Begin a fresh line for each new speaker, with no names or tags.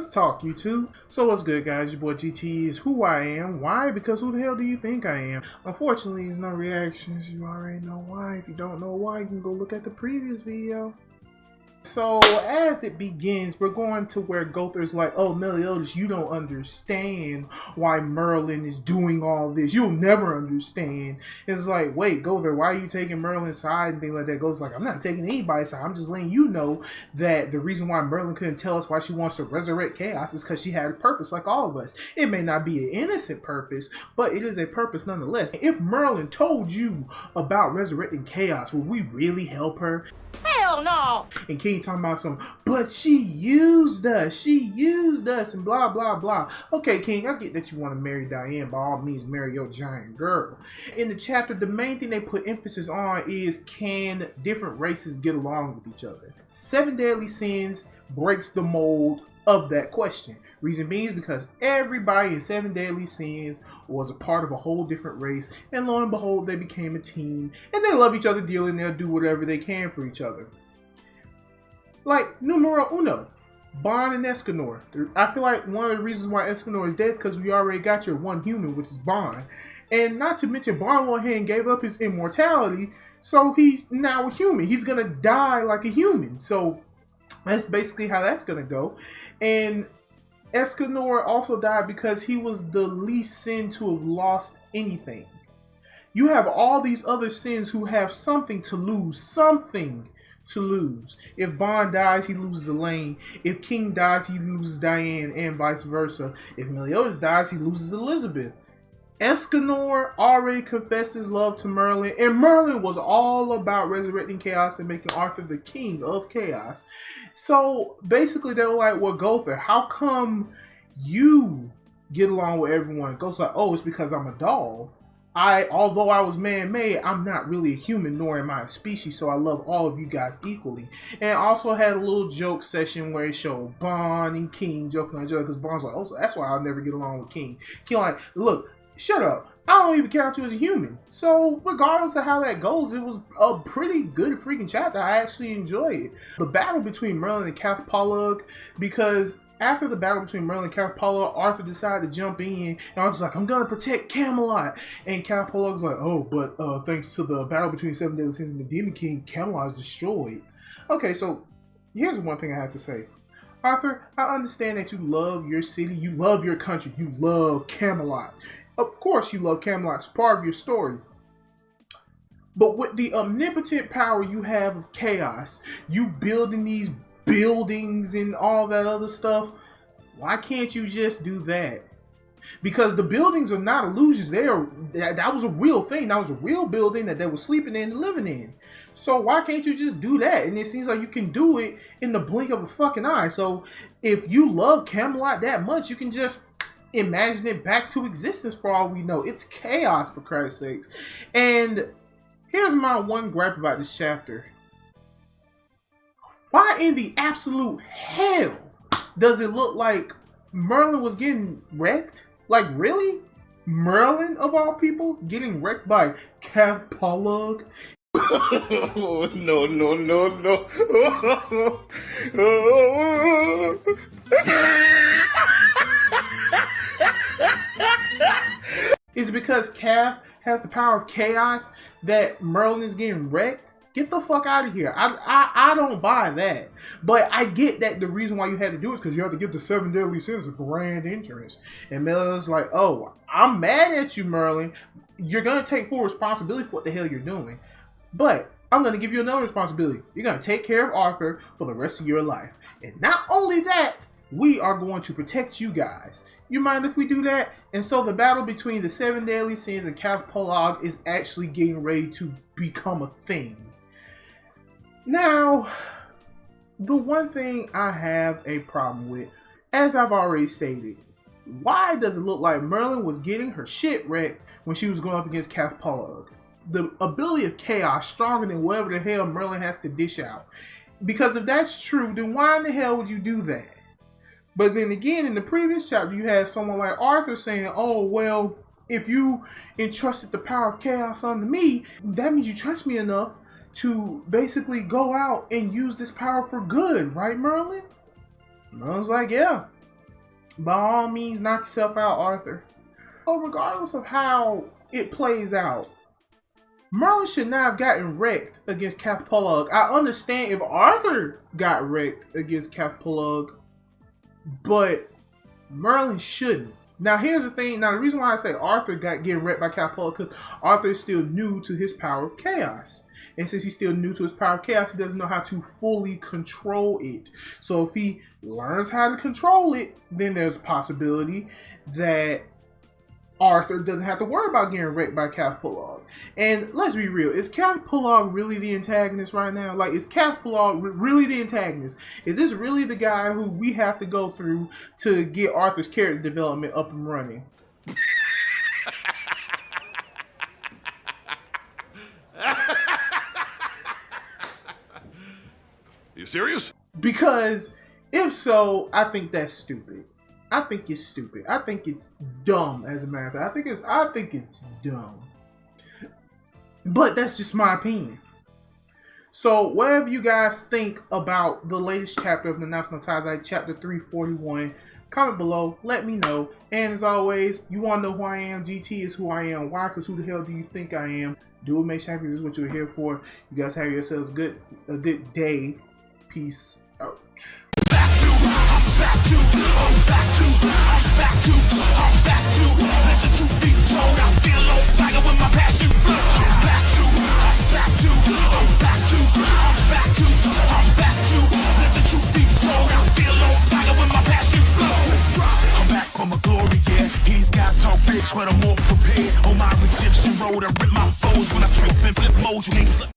Let's talk, YouTube. So what's good, guys? Your boy GT is who I am. Why? Because who the hell do you think I am? Unfortunately, there's no reactions. You already know why. If you don't know why, you can go look at the previous video. So as it begins, we're going to where Gother's like, oh, Meliodas, you don't understand why Merlin is doing all this. You'll never understand. It's like, wait, Gother, why are you taking Merlin's side and things like that? Gother's like, I'm not taking anybody's side. I'm just letting you know that the reason why Merlin couldn't tell us why she wants to resurrect chaos is because she had a purpose like all of us. It may not be an innocent purpose, but it is a purpose nonetheless. If Merlin told you about resurrecting chaos, would we really help her?
Hell no!
And King talking about some, but she used us, and blah, blah, blah. Okay, King, I get that you want to marry Diane. By all means, marry your giant girl. In the chapter, the main thing they put emphasis on is, can different races get along with each other? 7 deadly sins breaks the mold of that question. Reason being is because everybody in 7 deadly sins was a part of a whole different race, and lo and behold, they became a team, and they love each other dearly, and they'll do whatever they can for each other. Like numero uno, Bond and Escanor. I feel like one of the reasons why Escanor is dead is because we already got your one human, which is Bond. And not to mention, Bond went ahead and gave up his immortality, so he's now a human. He's gonna die like a human. So that's basically how that's gonna go. And Escanor also died because he was the least sin to have lost anything. You have all these other sins who have something to lose, If Bond dies, he loses Elaine. If King dies, he loses Diane, and vice versa. If Meliodas dies, he loses Elizabeth. Escanor already confessed his love to Merlin, and Merlin was all about resurrecting chaos and making Arthur the king of chaos. So basically they were like, well, Gother, how come you get along with everyone? Gother's like, oh, it's because I'm a doll. Although I was man-made, I'm not really a human, nor am I a species, so I love all of you guys equally. And also had a little joke session where it showed Bond and King joking on each other, because Bond's like, oh, so that's why I'll never get along with King. King like, look, shut up. I don't even count you as a human. So regardless of how that goes, it was a pretty good freaking chapter. I actually enjoyed it. The battle between Merlin and CATH PALUG, because after the battle between Merlin and CATH PALUG, Arthur decided to jump in, and Arthur's like, I'm gonna protect Camelot. And CATH PALUG's like, oh, but thanks to the battle between 7 deadly sins and the Demon King, Camelot is destroyed. Okay, so here's one thing I have to say. Arthur, I understand that you love your city, you love your country, you love Camelot. Of course you love Camelot, it's part of your story. But with the omnipotent power you have of chaos, you building these buildings and all that other stuff, why can't you just do that? Because the buildings are not illusions. That was a real thing. That was a real building that they were sleeping in and living in. So why can't you just do that? And it seems like you can do it in the blink of a fucking eye. So if you love Camelot that much, you can just imagine it back to existence for all we know. It's chaos, for Christ's sakes. And here's my one gripe about this chapter. Why in the absolute hell does it look like Merlin was getting wrecked? Like, really? Merlin, of all people, getting wrecked by CATH PALUG?
No, no, no, no.
It's because CATH has the power of chaos that Merlin is getting wrecked? Get the fuck out of here. I don't buy that. But I get that the reason why you had to do it is because you have to give the 7 deadly sins a grand entrance. And Merlin's like, oh, I'm mad at you, Merlin. You're going to take full responsibility for what the hell you're doing. But I'm going to give you another responsibility. You're going to take care of Arthur for the rest of your life. And not only that, we are going to protect you guys. You mind if we do that? And so the battle between the 7 deadly sins and CATH PALUG is actually getting ready to become a thing. Now, the one thing I have a problem with, as I've already stated, why does it look like Merlin was getting her shit wrecked when she was going up against CATH PALUG? The ability of chaos stronger than whatever the hell Merlin has to dish out. Because if that's true, then why in the hell would you do that? But then again, in the previous chapter, you had someone like Arthur saying, oh, well, if you entrusted the power of chaos onto me, that means you trust me enough to basically go out and use this power for good, right, Merlin? Merlin's like, yeah, by all means, knock yourself out, Arthur. So regardless of how it plays out, Merlin should not have gotten wrecked against CATH PALUG. I understand if Arthur got wrecked against CATH PALUG, but Merlin shouldn't. Now here's the thing. Now the reason why I say Arthur got getting wrecked by CATH PALUG because Arthur is still new to his power of chaos. And since he's still new to his power of chaos, he doesn't know how to fully control it. So if he learns how to control it, then there's a possibility that Arthur doesn't have to worry about getting wrecked by CATH PALUG. And let's be real, is CATH PALUG really the antagonist right now? Like, is CATH PALUG really the antagonist? Is this really the guy who we have to go through to get Arthur's character development up and running?
You serious?
Because if so, I think that's stupid. I think it's stupid. I think it's dumb, as a matter of fact. I think it's dumb. But that's just my opinion. So whatever you guys think about the latest chapter of the Nanatsu no Taizai, chapter 341, comment below, let me know. And as always, you want to know who I am, GT is who I am. Why? Because who the hell do you think I am? Do what makes you happy. This is what you're here for. You guys have yourselves a good day. Peace out. Let the truth be told, I feel on fire when my passion flows. I'm back to, let the truth be told, I feel on fire when my passion flows. I'm back from a glory, yeah. These guys talk big, but I'm more prepared. On my redemption road, I rip my foes when I trip and flip modes. You can't